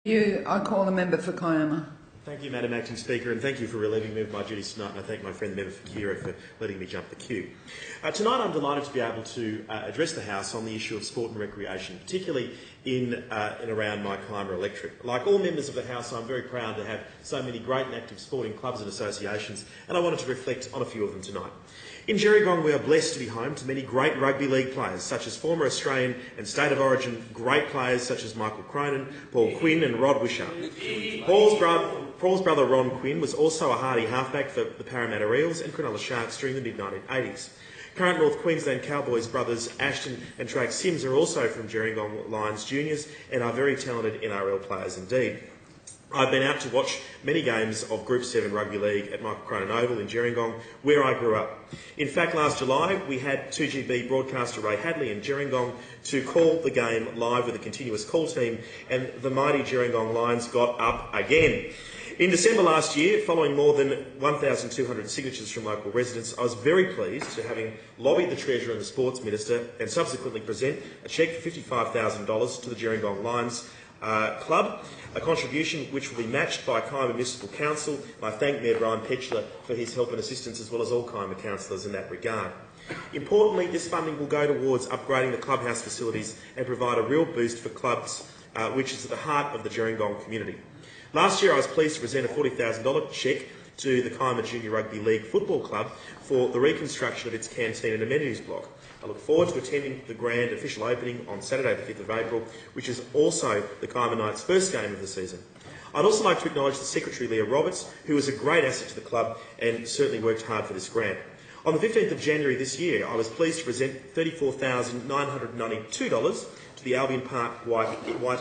I call the member for KIAMA. Thank you, Madam Acting Speaker, and thank you for relieving me of my duties tonight, and I thank my friend the member for KIAMA for letting me jump the queue. Tonight I'm delighted to be able to address the House on the issue of sport and recreation, particularly in and around my KIAMA electorate. Like all members of the House, I'm very proud to have so many great and active sporting clubs and associations, and I wanted to reflect on a few of them tonight. In Gerringong, we are blessed to be home to many great rugby league players, such as former Australian and State of Origin great players such as Michael Cronin, Paul Quinn and Rod Wishart. Paul's brother Ron Quinn was also a hardy halfback for the Parramatta Eels and Cronulla Sharks during the mid-1980s. Current North Queensland Cowboys brothers Ashton and Drake Sims are also from Gerringong Lions Juniors and are very talented NRL players indeed. I've been out to watch many games of Group 7 Rugby League at Michael Cronin Oval in Gerringong, where I grew up. In fact, last July, we had 2GB broadcaster Ray Hadley in Gerringong to call the game live with a continuous call team, and the mighty Gerringong Lions got up again. In December last year, following more than 1,200 signatures from local residents, I was very pleased to having lobbied the Treasurer and the Sports Minister and subsequently present a cheque for $55,000 to the Gerringong Lions Club, a contribution which will be matched by KIAMA Municipal Council, and I thank Mayor Brian Petchler for his help and assistance, as well as all KIAMA councillors in that regard. Importantly, this funding will go towards upgrading the clubhouse facilities and provide a real boost for clubs, which is at the heart of the Gerringong community. Last year I was pleased to present a $40,000 cheque to the KIAMA Junior Rugby League Football Club for the reconstruction of its canteen and amenities block. I look forward to attending the grand official opening on Saturday the 5th of April, which is also the KIAMA Knights' first game of the season. I'd also like to acknowledge the Secretary Leah Roberts, who was a great asset to the club and certainly worked hard for this grant. On the 15th of January this year, I was pleased to present $34,992 to the Albion Park White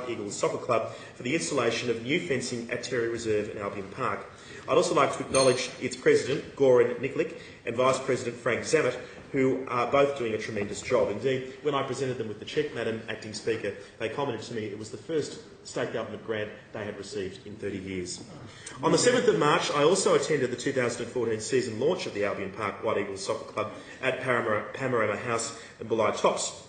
Eagles Soccer Club for the installation of new fencing at Terry Reserve in Albion Park. I'd also like to acknowledge its President, Goran Nikolic, and Vice President, Frank Zammit, who are both doing a tremendous job. Indeed, when I presented them with the cheque, Madam Acting Speaker, they commented to me it was the first state government grant they had received in 30 years. On the 7th of March, I also attended the 2014 season launch of the Albion Park White Eagles Soccer Club at Panorama House in Bulli Tops.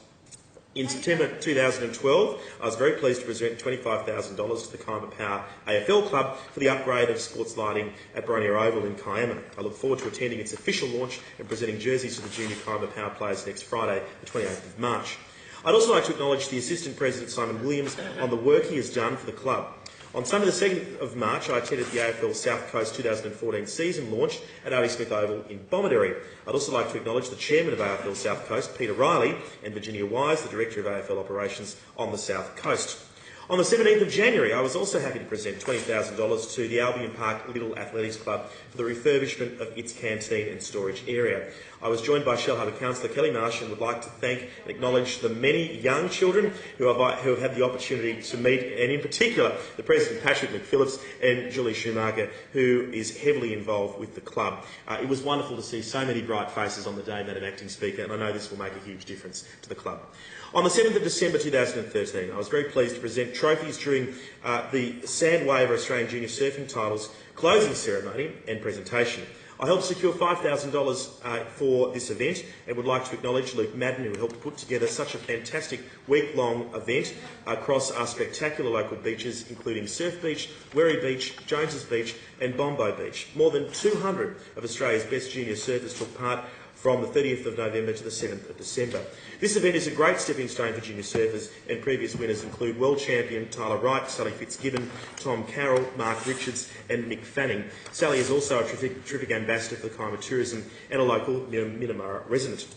In September 2012, I was very pleased to present $25,000 to the KIAMA Power AFL Club for the upgrade of sports lighting at Boronia Oval in KIAMA. I look forward to attending its official launch and presenting jerseys to the junior KIAMA Power players next Friday, the 28th of March. I'd also like to acknowledge the Assistant President, Simon Williams, on the work he has done for the club. On Sunday the 2nd of March, I attended the AFL South Coast 2014 season launch at Ali Smith Oval in Bomaderry. I'd also like to acknowledge the Chairman of AFL South Coast, Peter Riley, and Virginia Wise, the Director of AFL Operations on the South Coast. On the 17th of January, I was also happy to present $20,000 to the Albion Park Little Athletics Club for the refurbishment of its canteen and storage area. I was joined by Shellharbour Councillor Kelly Marsh and would like to thank and acknowledge the many young children who have had the opportunity to meet, and in particular the President Patrick McPhillips and Julie Schumacher, who is heavily involved with the club. It was wonderful to see so many bright faces on the day, Madam Acting Speaker, and I know this will make a huge difference to the club. On the 7th of December 2013, I was very pleased to present trophies during the Sandwaver Australian Junior Surfing Titles closing ceremony and presentation. I helped secure $5,000 for this event and would like to acknowledge Luke Madden, who helped put together such a fantastic week-long event across our spectacular local beaches, including Surf Beach, Werry Beach, Jones's Beach and Bombo Beach. More than 200 of Australia's best junior surfers took part from the 30th of November to the 7th of December. This event is a great stepping stone for junior surfers, and previous winners include world champion Tyler Wright, Sally Fitzgibbon, Tom Carroll, Mark Richards and Mick Fanning. Sally is also a terrific ambassador for KIAMA Tourism and a local Minnamurra resident.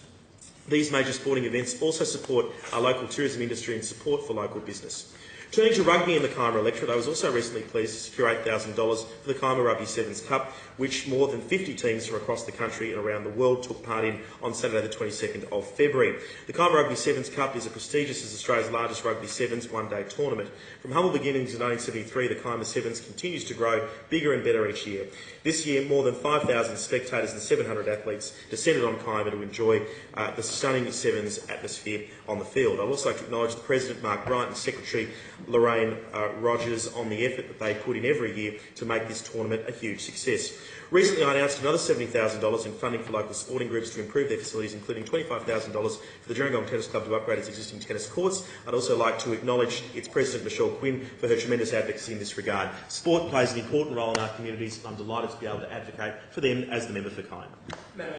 These major sporting events also support our local tourism industry and support for local business. Turning to rugby in the KIAMA electorate, I was also recently pleased to secure $8,000 for the KIAMA Rugby Sevens Cup, which more than 50 teams from across the country and around the world took part in on Saturday the 22nd of February. The KIAMA Rugby Sevens Cup is as prestigious as Australia's largest rugby sevens one-day tournament. From humble beginnings in 1973, the KIAMA Sevens continues to grow bigger and better each year. This year, more than 5,000 spectators and 700 athletes descended on KIAMA to enjoy the stunning Sevens atmosphere on the field. I'd also like to acknowledge the President, Mark Bryant, and Secretary Lorraine Rogers on the effort that they put in every year to make this tournament a huge success. Recently, I announced another $70,000 in funding for local sporting groups to improve their facilities, including $25,000 for the Gerringong Tennis Club to upgrade its existing tennis courts. I'd also like to acknowledge its president, Michelle Quinn, for her tremendous advocacy in this regard. Sport plays an important role in our communities, and I'm delighted to be able to advocate for them as the member for KIAMA.